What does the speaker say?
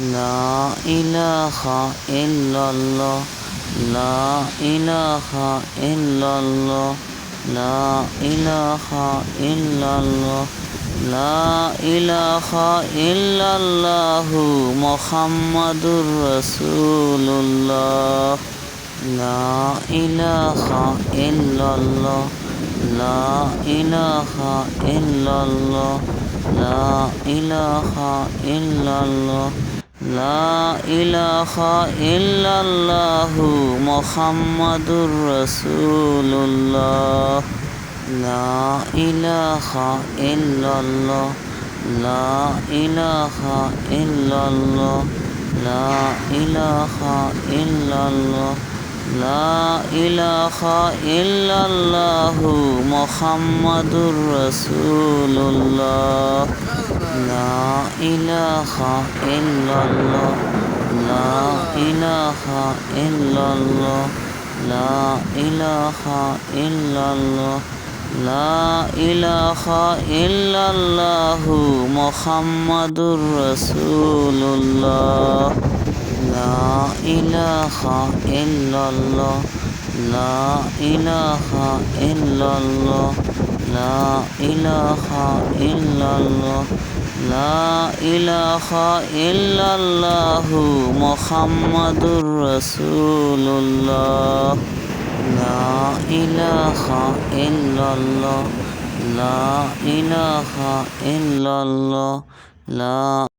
লা ইলাহা ইল্লাল্লাহ লা ইলাহা ইল্লাল্লাহ লা ইলাহা ইল্লাল্লাহ লা ইলাহা ইল্লাল্লাহু মুহাম্মাদুর রাসূলুল্লাহ লা ইলাহা ইল্লাল্লাহ লা ইলাহা ইল্লাল্লাহ লা ইলাহা ইল্লাল্লাহ লা ইলাহা ইল্লাল্লাহু মুহাম্মাদুর রাসূলুল্লাহ লা ইলাহা ইল্লাল্লাহ লা ইলাহা ইল্লাল্লাহ লা ইলাহা ইল্লাল্লাহ লা ইলাহা ইল্লাল্লাহু মুহাম্মাদুর রাসূলুল্লাহ লা ইলাহা ইল্লাল্লাহ লা ইলাহা ইল্লাল্লাহ লা ইলাহা ইল্লাল্লাহ লা ইলাহা ইল্লাল্লাহু মুহাম্মাদুর রাসূলুল্লাহ লা ইলাহা ইল্লাল্লাহ লা ইলাহা ইল্লাল্লাহ লা ইলাহা ইল্লাল্লাহ লা ইলাহা ইল্লাল্লাহু মুহাম্মাদুর রাসূলুল্লাহ লা ইলাহা ইল্লাল্লাহ লা ইলাহা ইল্লাল্লাহ লা